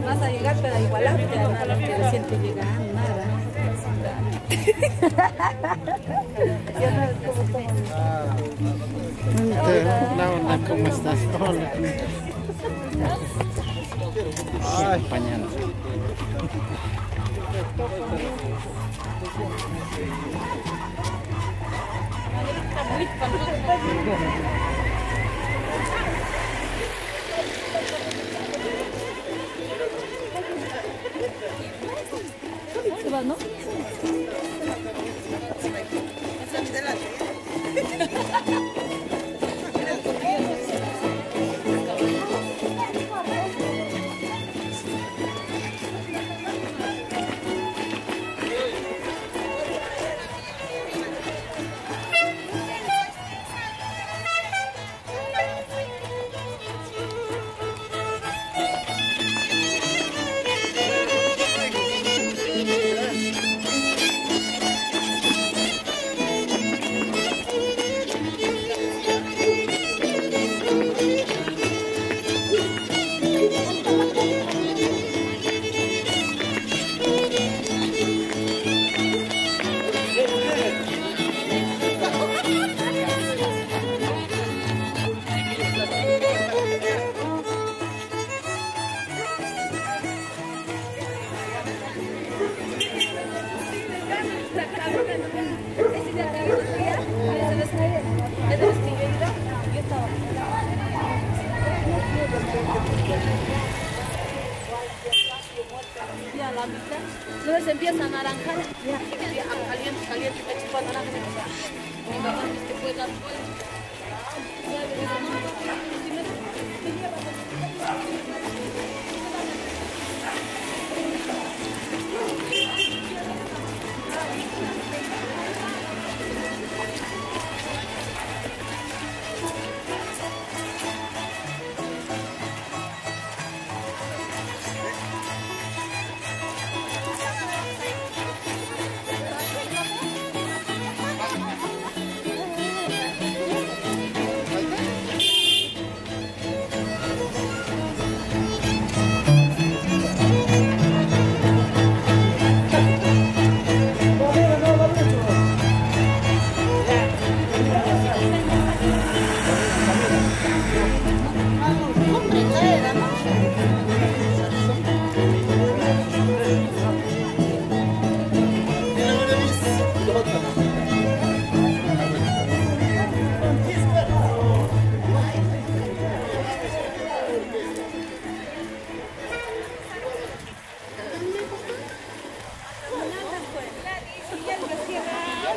Vas a llegar, pero igual a los que recién te llegan, nada. Hola, hola, ¿cómo estás? Hola. Ay, pañal. Se va, ¿no? Ya la mitad, luego se empieza a naranjar, ya caliente, caliente, me chupa naranja. Mi mamá dice que puede dar vuelta.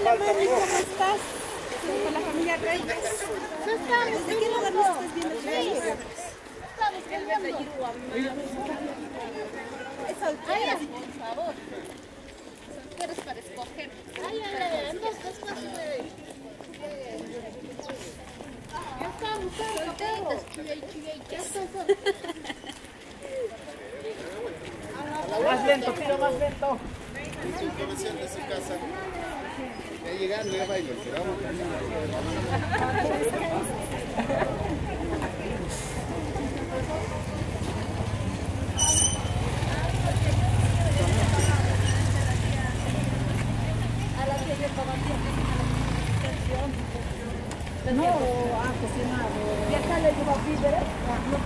Hola mami, ¿cómo estás? Con la familia Reyes. ¿Desde qué lugar nos estás viendo? Es soltera. Por favor. Solteros para escoger. Más lento, tiro más lento. De su casa. Ya llegando, ya bailo, pero vamos No, cocinado. ¿Y acá le llevo víveres? No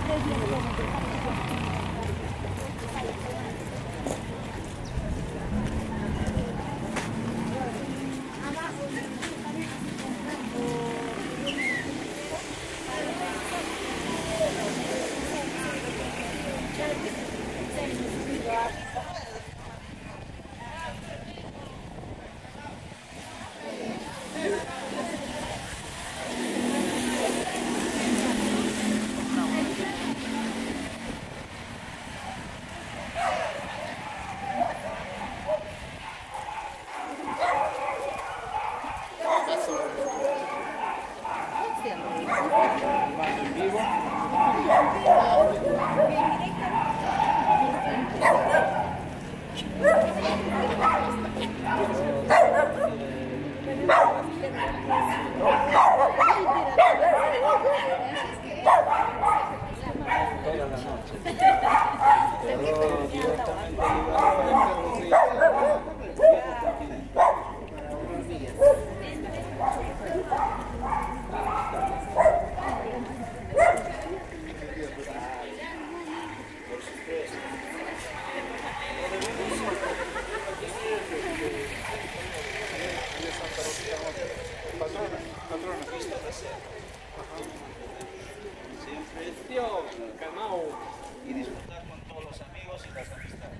y disfrutar con todos los amigos y las amistades.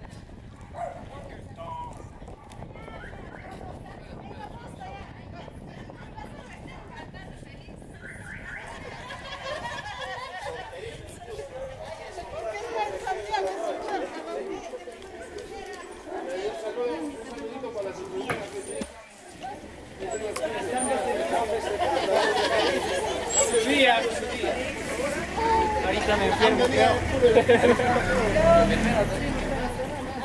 Ahorita me enfermo.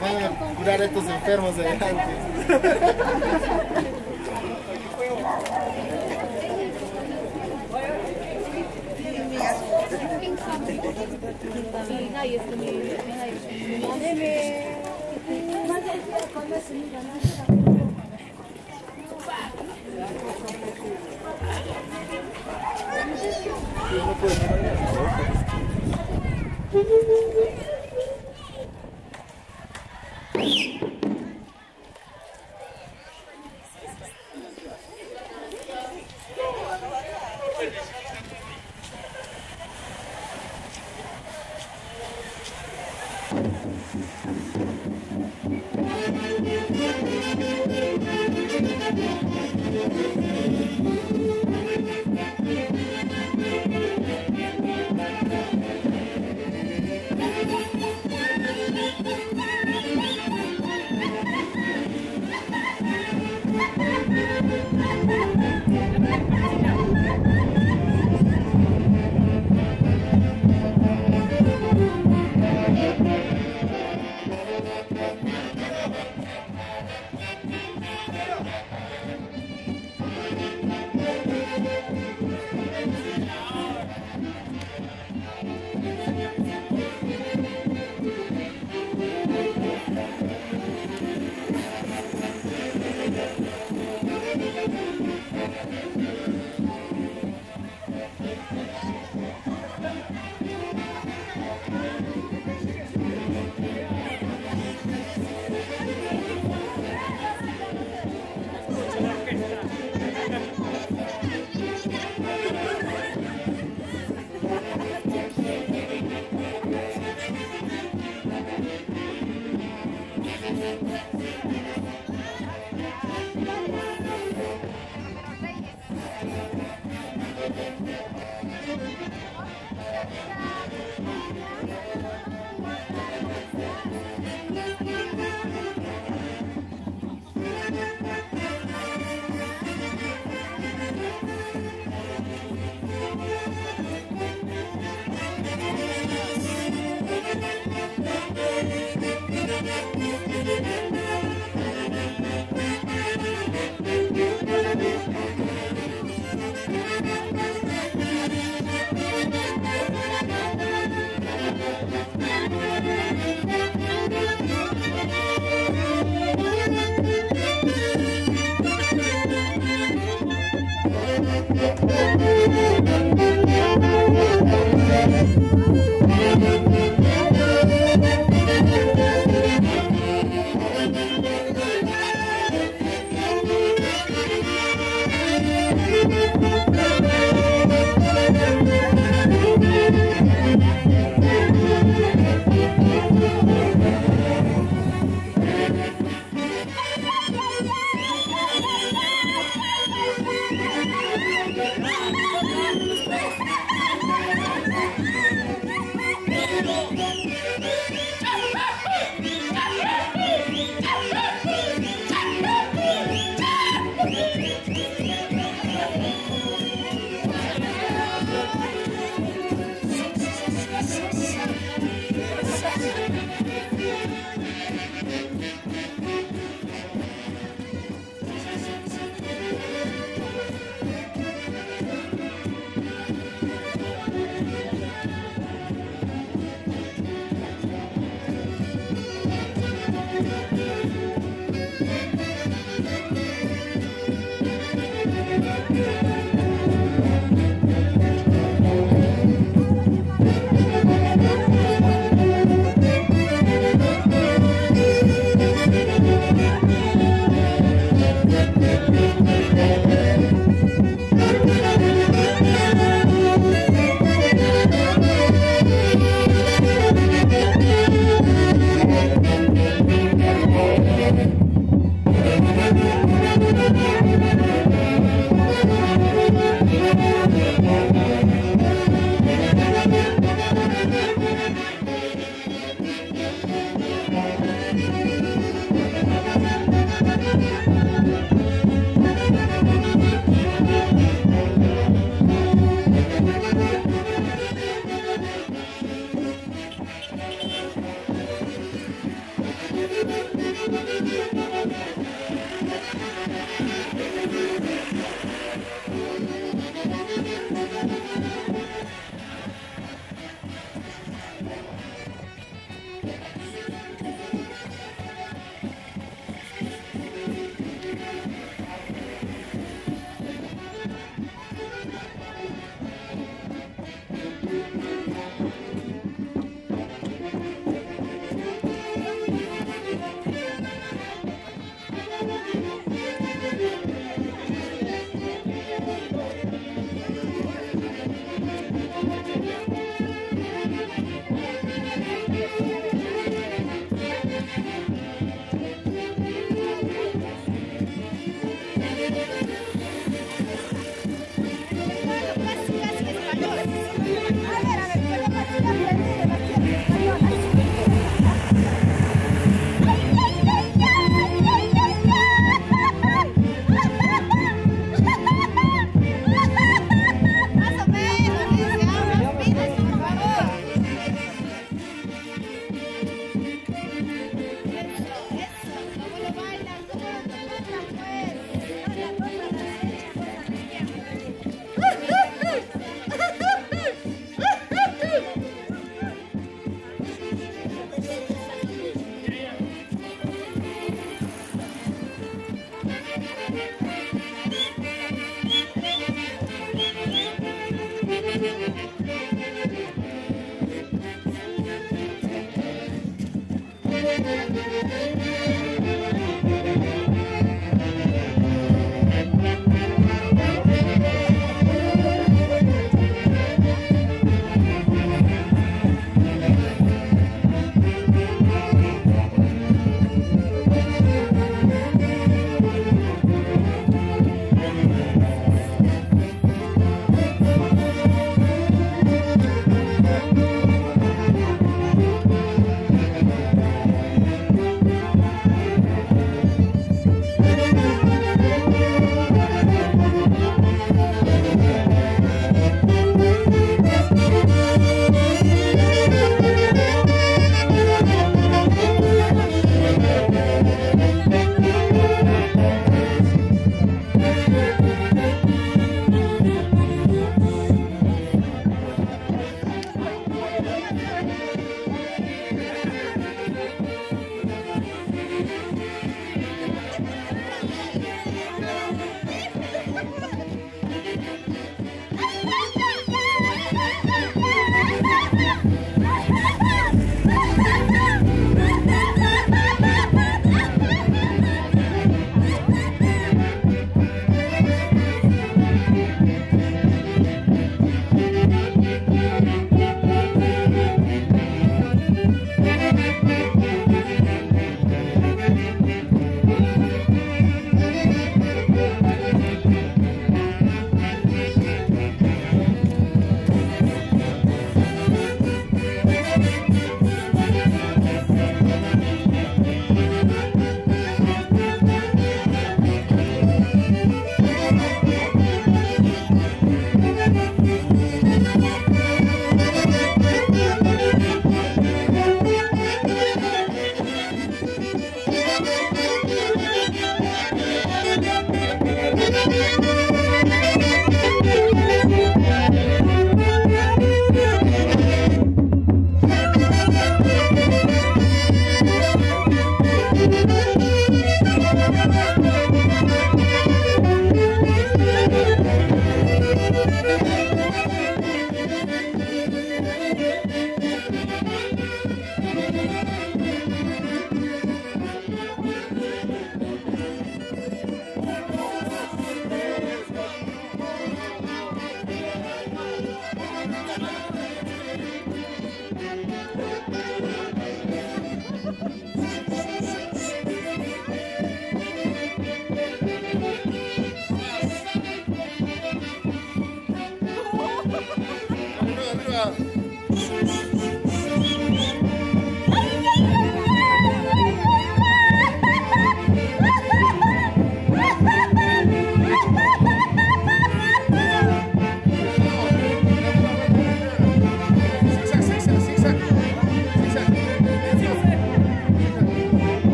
van a curar a estos enfermos de antes.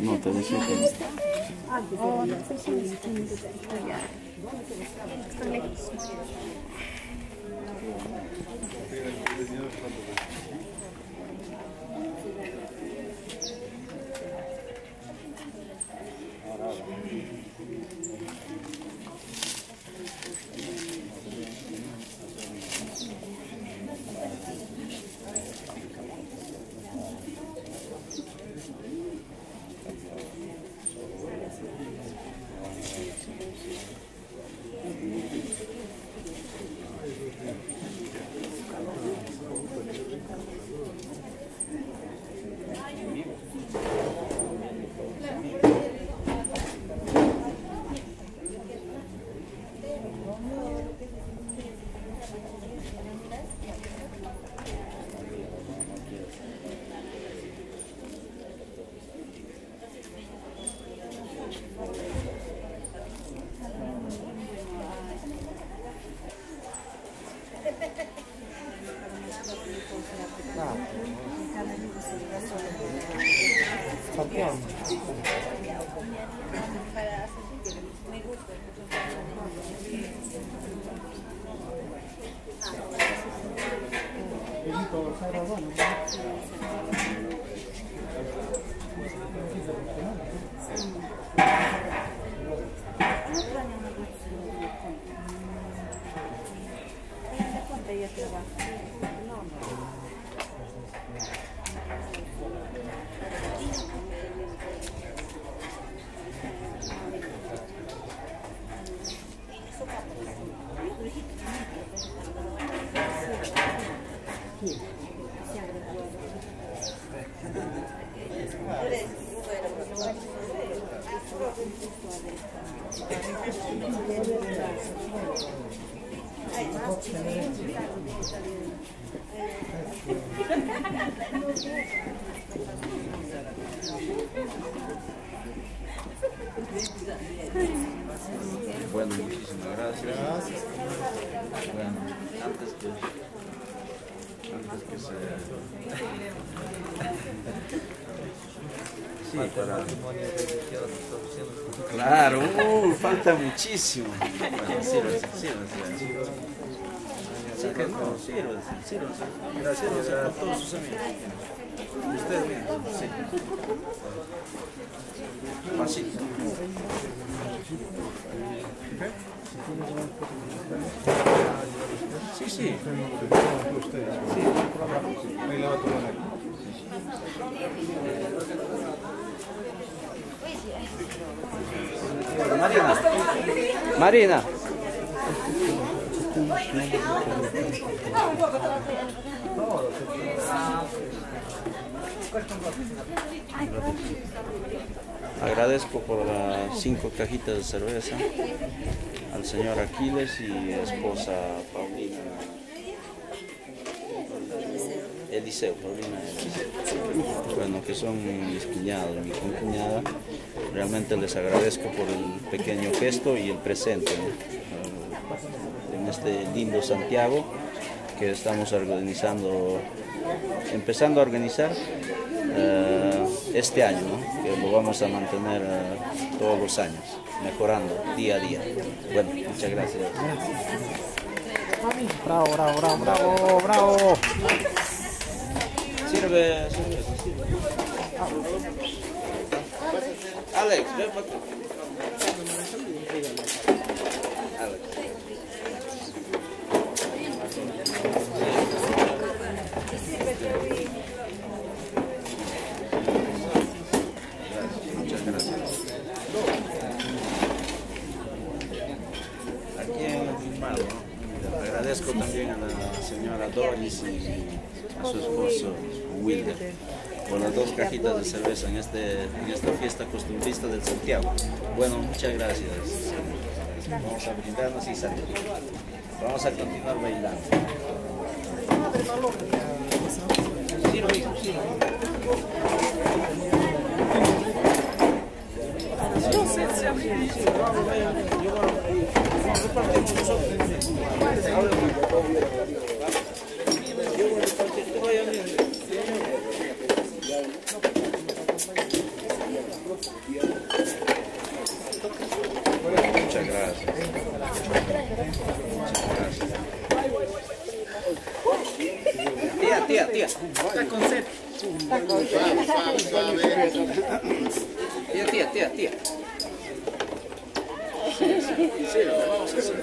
No, te decía que... Bueno, muchísimas gracias. Bueno, antes que se... Sí, para... Claro, falta muchísimo. Bueno, sírvase. Sírvase. Gracias a todos sus amigos. Ustedes mismos, sí. Pasito. Sí. Ahí la va a tomar. Marina. Agradezco por las 5 cajitas de cerveza al señor Aquiles y esposa Paulina Eliseo. Bueno, que son mis cuñados, mi concuñada. Realmente les agradezco por el pequeño gesto y el presente, ¿no? En este lindo Santiago que estamos empezando a organizar este año, ¿no? Que lo vamos a mantener todos los años, mejorando día a día. Bueno, muchas gracias. Bravo. Sirve. Alex, ven para acá. Alex. Muchas gracias. Aquí en el filmado, ¿no? Agradezco también a la señora Doris y a su esposo Wilder por las 2 cajitas de cerveza en esta fiesta costumbrista del Santiago. Bueno, muchas gracias. Vamos a brindarnos y salir. Vamos a continuar bailando. Muchas gracias. Tía. Está con sed. Tía. Sí, vamos a hacer.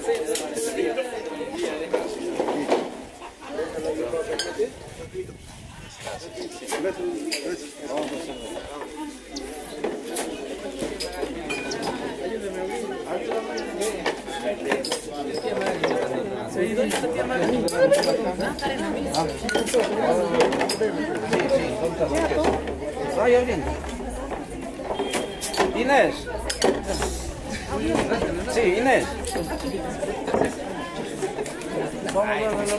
Vaya bien. Inés. Sí, Inés. Vamos a verlo.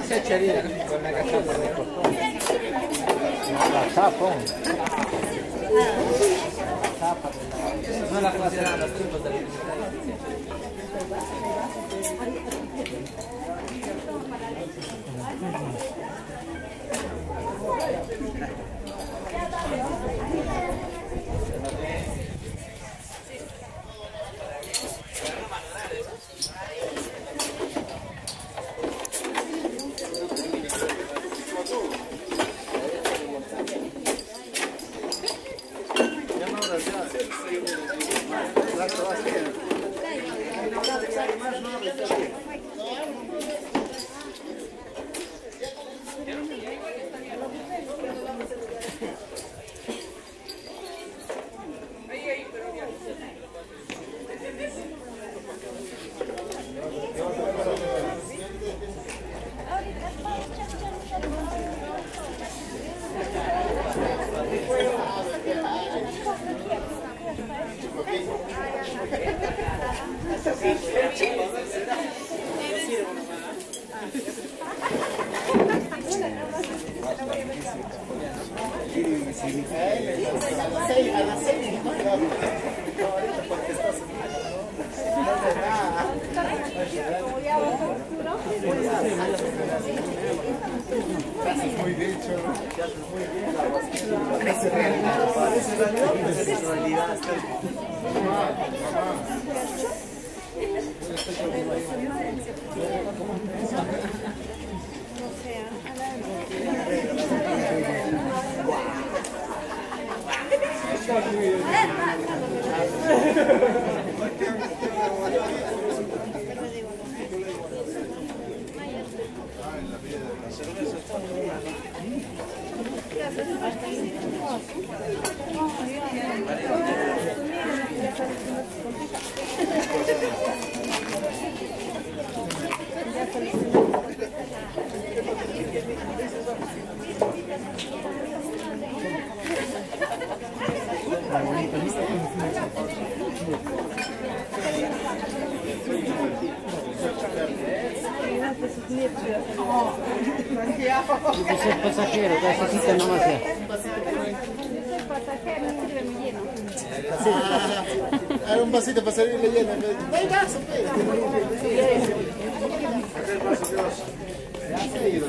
Se echaría con la cachapa de costón. La chapa. No la consideran los tipos de Muy dicho. Ese pasajero, necesita nomás ya. Era un vasito para servirle lleno. ¡Ay, vaso! Ya se ha ido.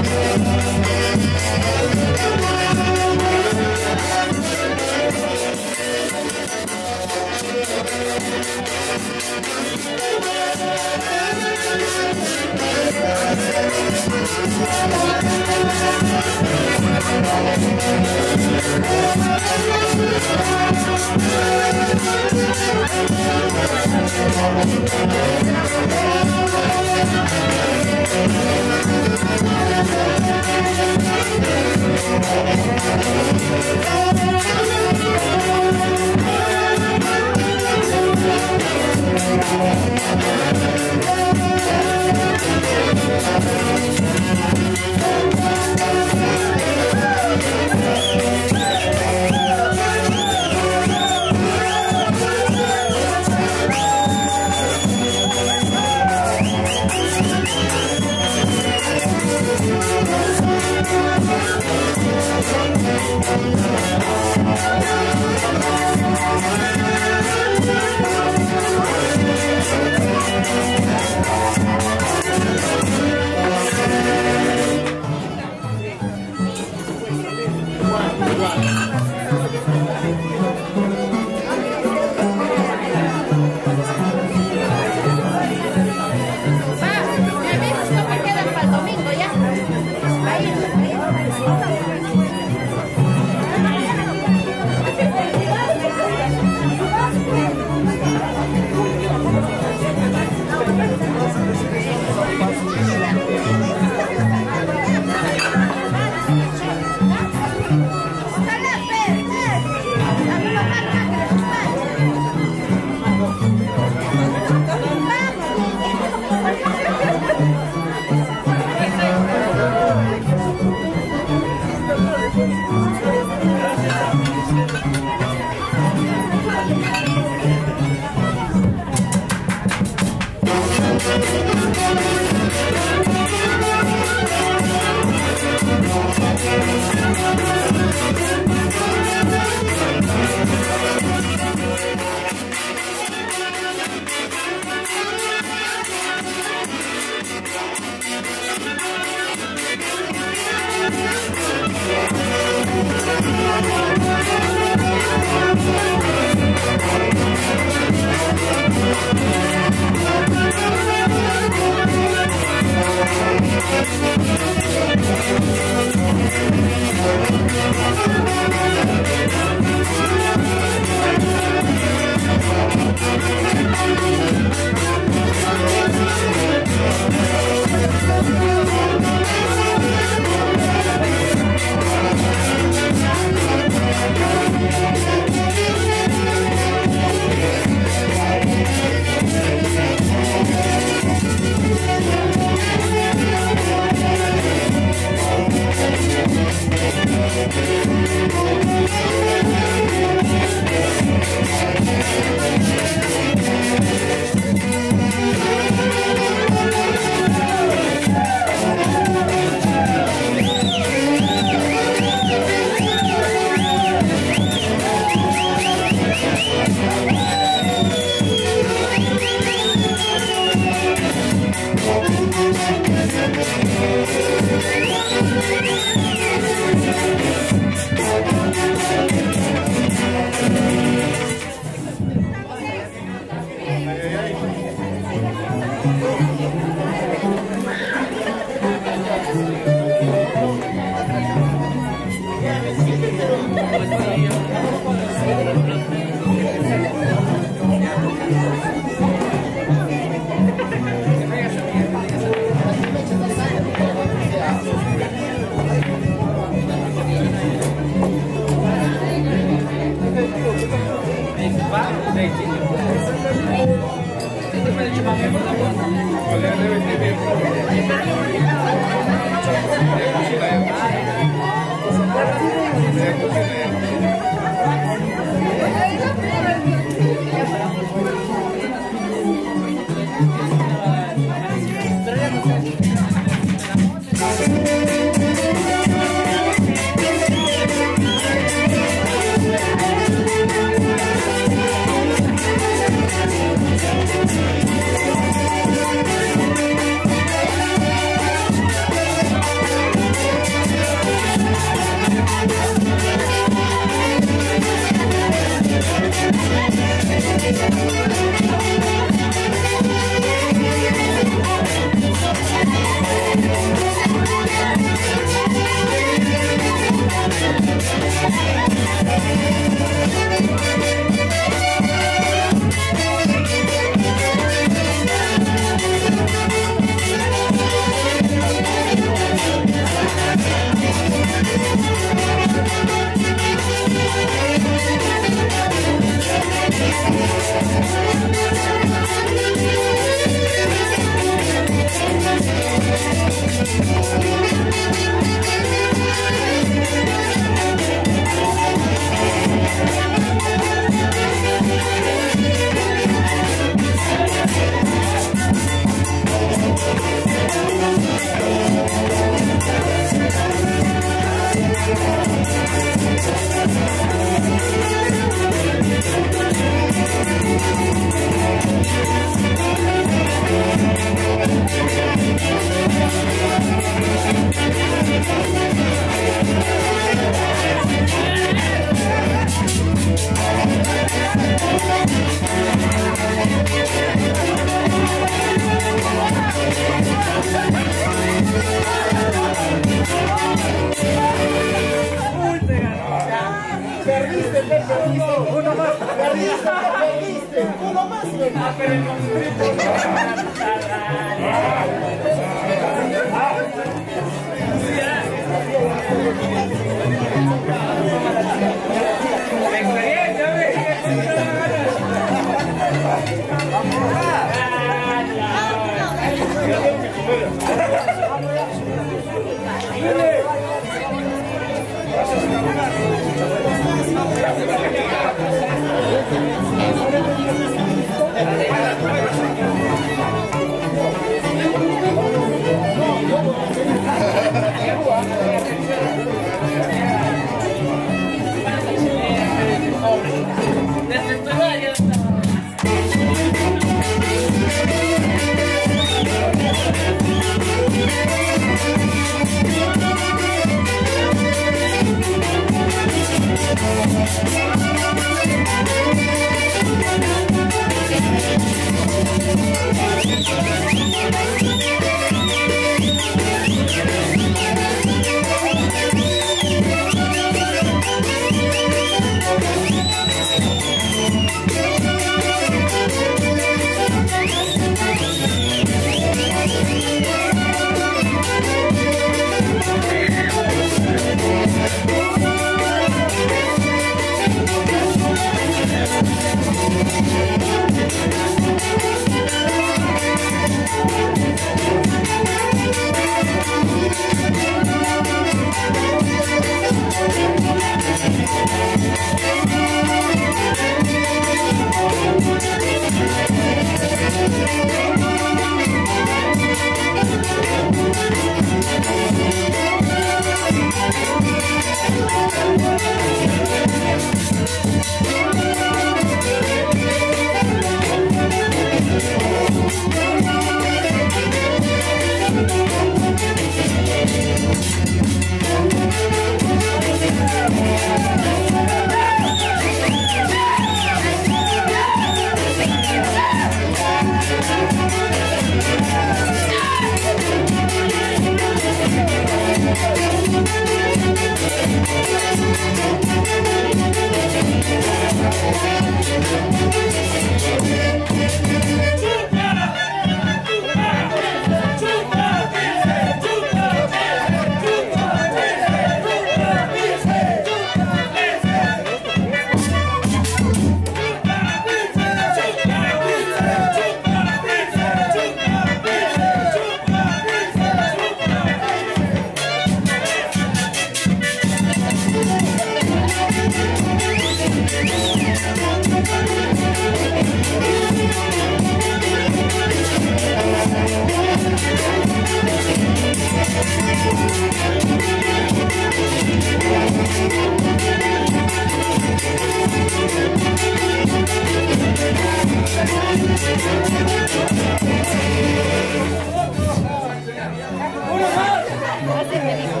Así me dijo.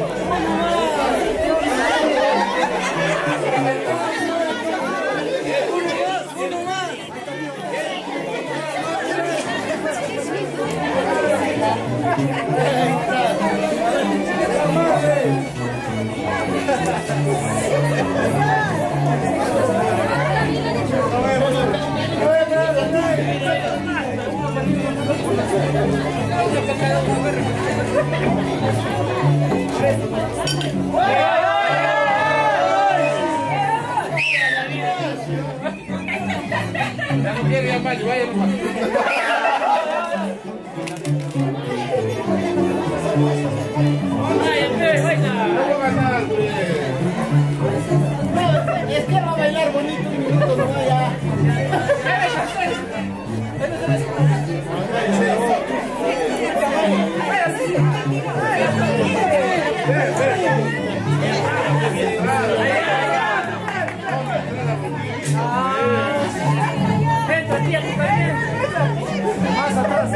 Es que va a bailar bonito un minuto, no vaya. Más atrás.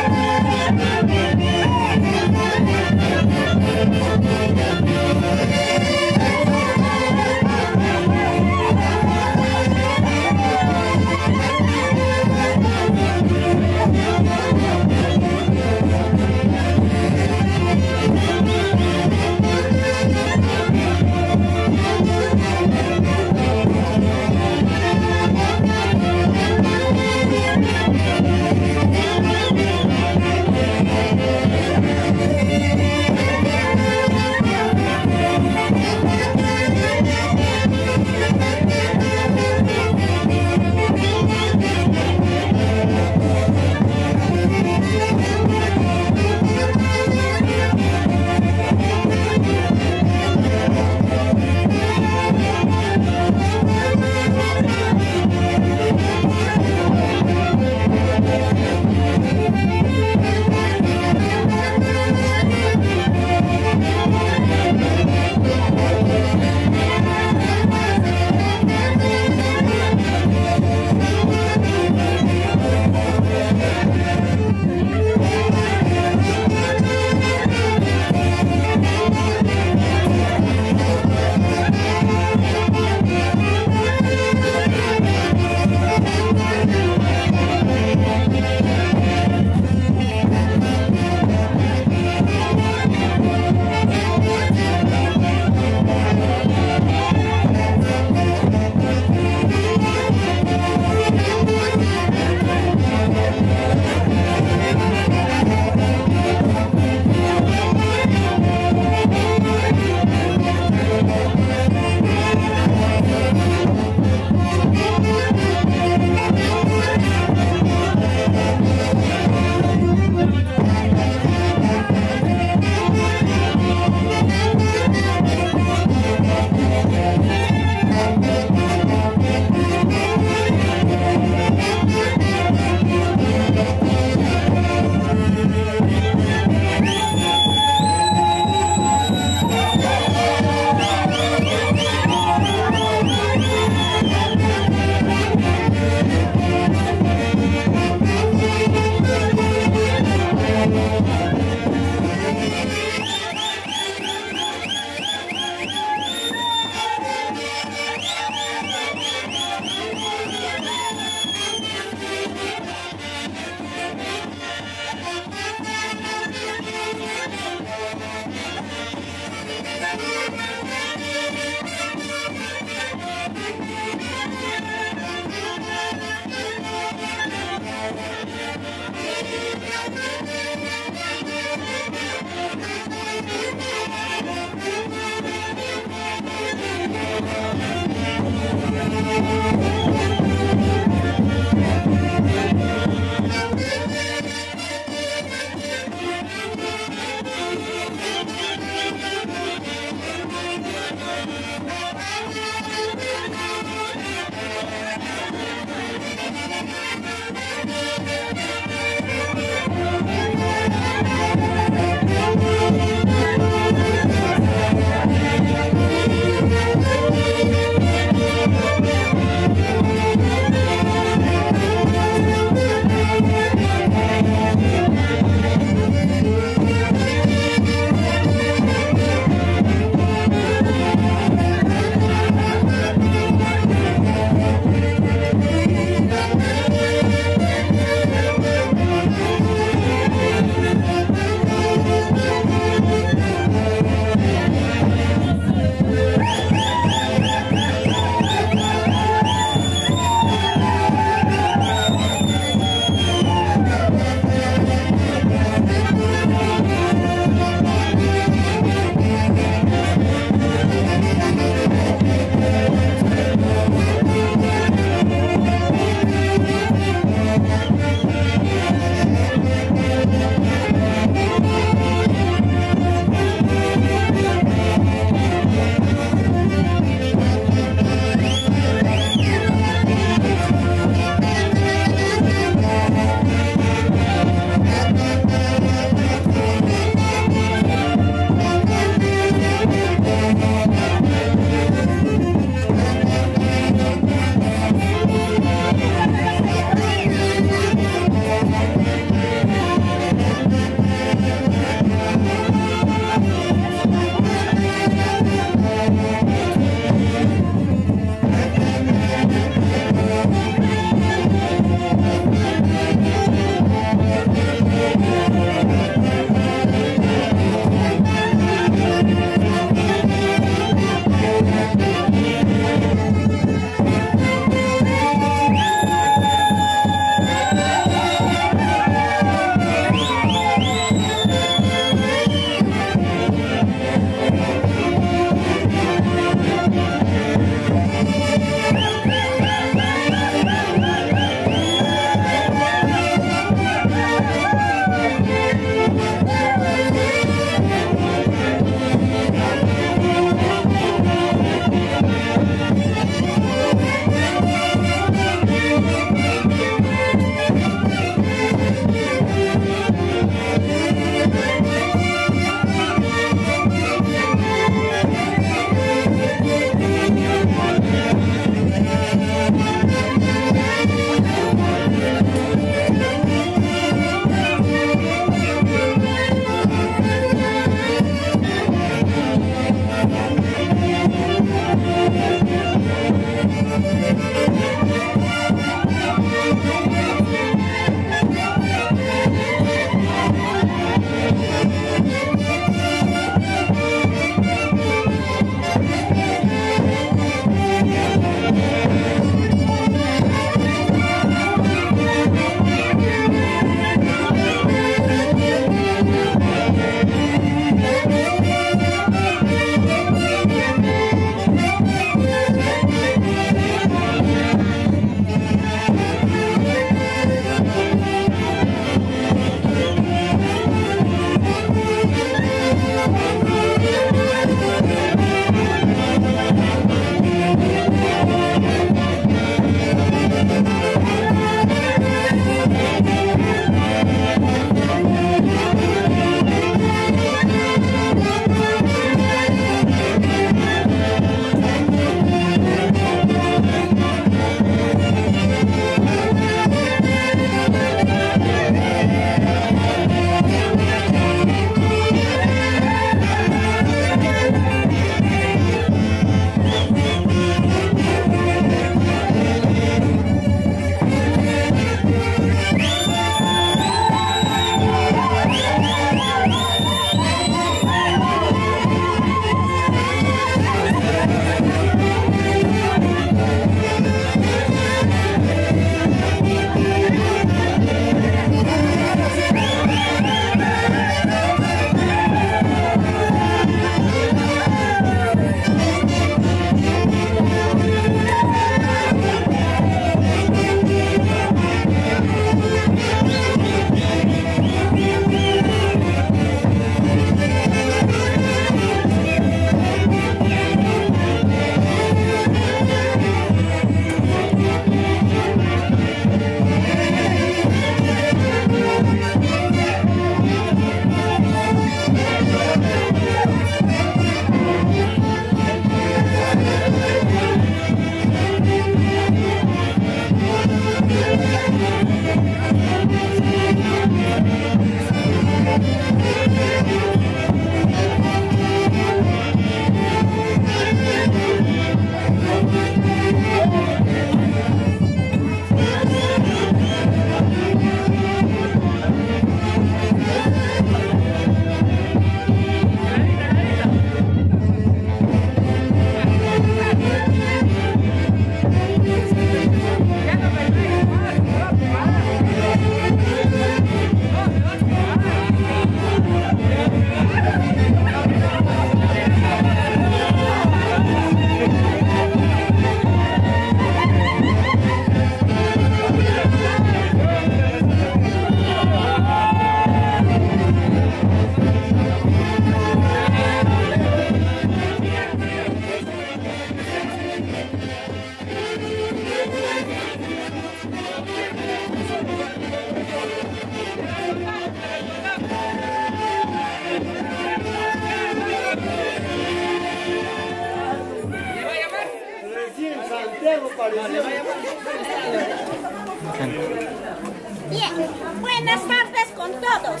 Bien, buenas tardes con todos.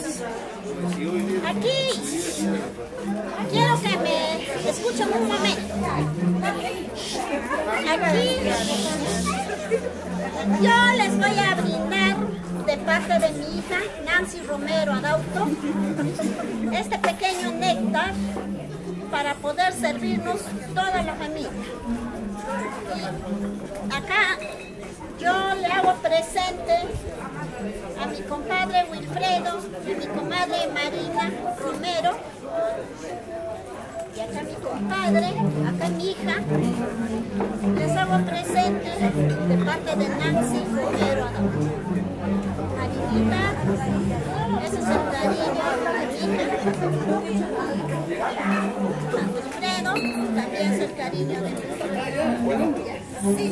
Aquí quiero que me escuchen un momento. Aquí yo les voy a brindar de parte de mi hija Nancy Romero Adauto este pequeño néctar para poder servirnos toda la familia. Y acá yo le hago presente a mi compadre Wilfredo y mi comadre Marina Romero, y acá mi compadre, acá mi hija, les hago presente de parte de Nancy Romero. Marinita, ese es el cariño de mi hija. A Wilfredo también es el cariño de mi hija. Sí,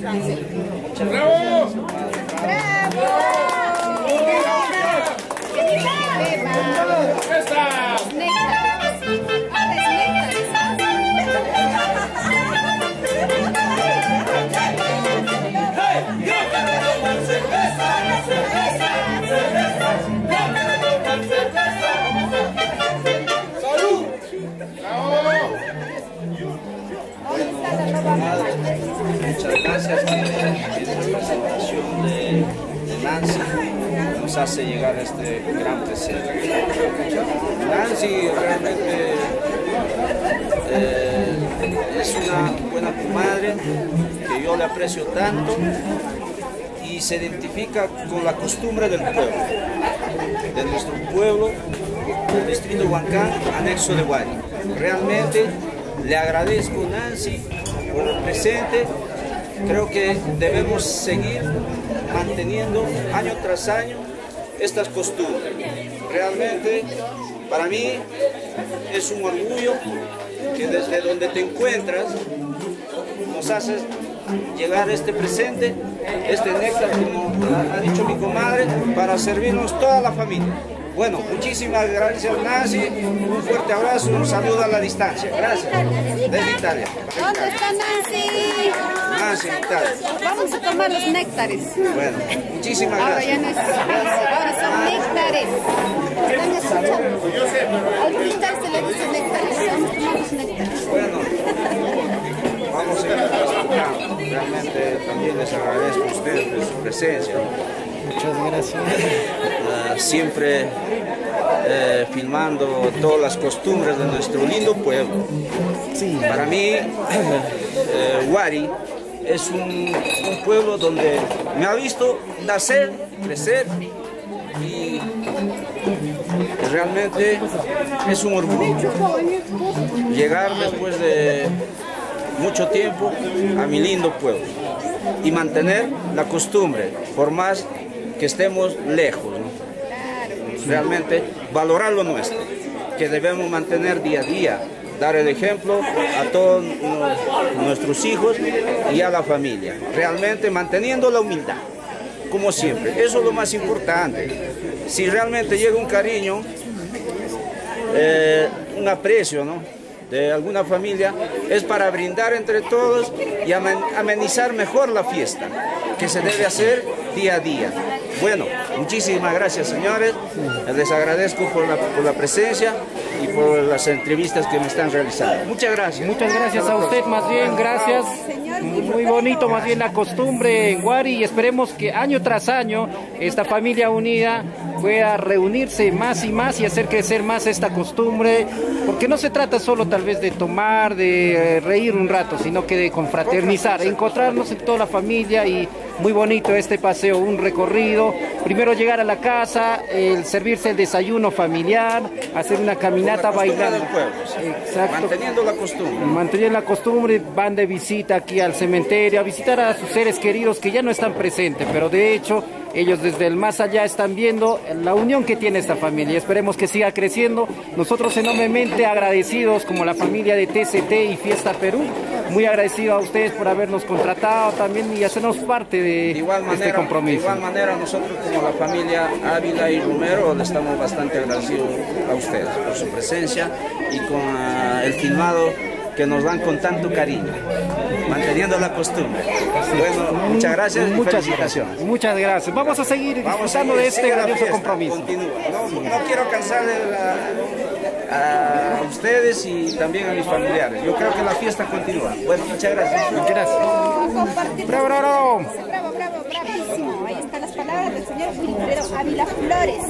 ¡bravo! Muchas gracias por la presentación de Nancy, nos hace llegar este gran presente. Nancy realmente es una buena comadre que yo le aprecio tanto y se identifica con la costumbre del pueblo, de nuestro pueblo, del distrito Huancán, anexo de Guari. Realmente le agradezco, Nancy, por el presente. Creo que debemos seguir manteniendo año tras año estas costumbres. Realmente para mí es un orgullo que desde donde te encuentras nos haces llegar este presente, este néctar, como ha dicho mi comadre, para servirnos toda la familia. Bueno, muchísimas gracias, Nancy. Un fuerte abrazo, un saludo a la distancia. Gracias. Desde Italia. ¿Dónde está Nancy? Nancy, Italia. Vamos a tomar los néctares. Bueno, muchísimas Ahora gracias. ya no es ahora son néctares. ¿Están escuchando? Al brindar se le dice néctares. Vamos a tomar los néctares. Bueno, vamos a seguir disfrutando. Realmente también les agradezco a ustedes por su presencia. Muchas gracias. Siempre filmando todas las costumbres de nuestro lindo pueblo. Sí. Para mí, Guari es un pueblo donde me ha visto nacer, crecer y realmente es un orgullo llegar después de mucho tiempo a mi lindo pueblo y mantener la costumbre, por más que estemos lejos, ¿no? Realmente valorar lo nuestro, que debemos mantener día a día, dar el ejemplo a todos nuestros hijos y a la familia, realmente manteniendo la humildad, como siempre. Eso es lo más importante. Si realmente llega un cariño, un aprecio, ¿no?, de alguna familia, es para brindar entre todos y amenizar mejor la fiesta, que se debe hacer día a día. Bueno, muchísimas gracias, señores. Les agradezco por la presencia y por las entrevistas que me están realizando. Muchas gracias. Muchas gracias a usted, más bien, gracias. Muy bonito, más bien, la costumbre en Guari, y esperemos que año tras año esta familia unida pueda reunirse más y más y hacer crecer más esta costumbre, porque no se trata solo tal vez de tomar, de reír un rato, sino que de confraternizar, encontrarnos en toda la familia. Y muy bonito este paseo, un recorrido, primero llegar a la casa, servirse el desayuno familiar, hacer una caminata bailando. Del pueblo, sí. Exacto. Manteniendo la costumbre. Manteniendo la costumbre, van de visita aquí al cementerio, a visitar a sus seres queridos que ya no están presentes, pero de hecho ellos desde el más allá están viendo la unión que tiene esta familia. Esperemos que siga creciendo. Nosotros enormemente agradecidos como la familia de TCT y Fiesta Perú, muy agradecido a ustedes por habernos contratado también y hacernos parte de este compromiso. De igual manera, nosotros como la familia Ávila y Romero le estamos bastante agradecidos a ustedes por su presencia y con el filmado que nos dan con tanto cariño, manteniendo la costumbre. Bueno, muchas gracias y felicitaciones. Muchas gracias. Vamos a seguir disfrutando de este grandioso compromiso. Continúa. No quiero cansarle a ustedes y también a mis familiares. Yo creo que la fiesta continúa. Bueno, muchas gracias. Muchas gracias. Bravo, bravo, bravo. Bravo, bravo, bravísimo. Ahí están las palabras del señor Wilfredo Ávila Flores.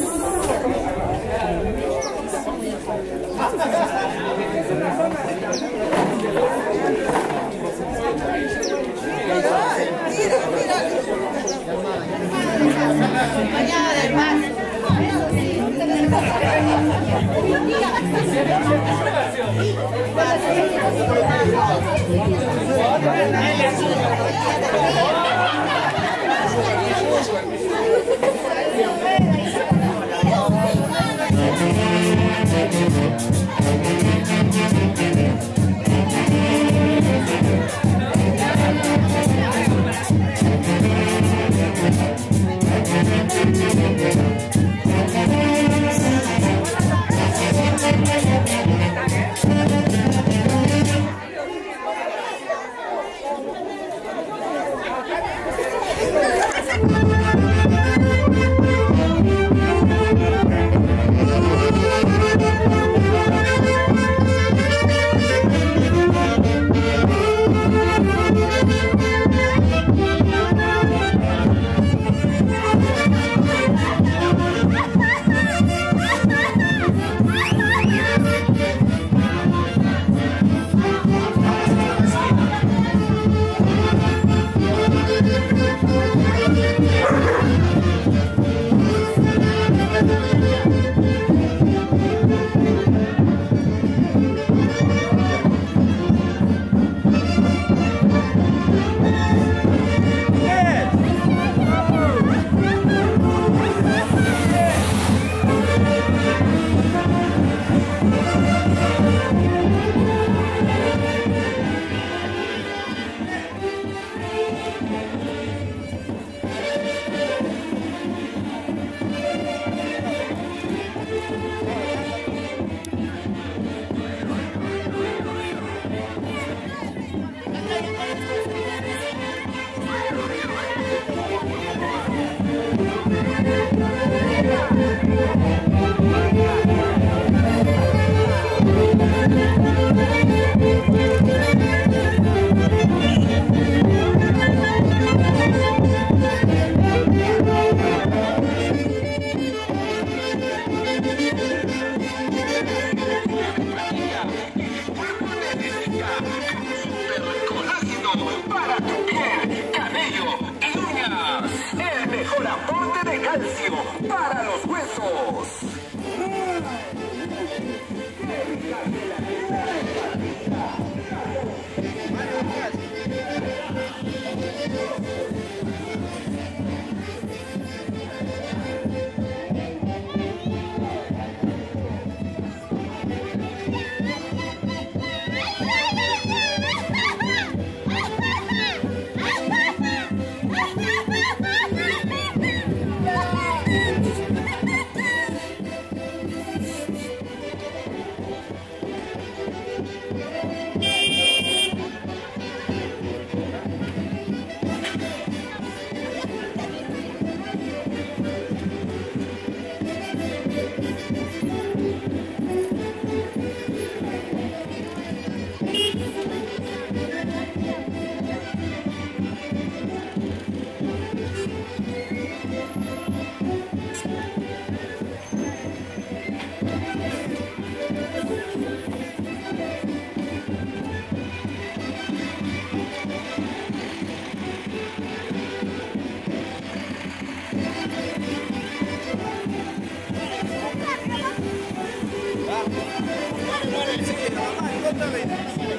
Para tu piel, cabello y uñas. El mejor aporte de calcio para los huesos. Dale, enseguida, mamá, contame.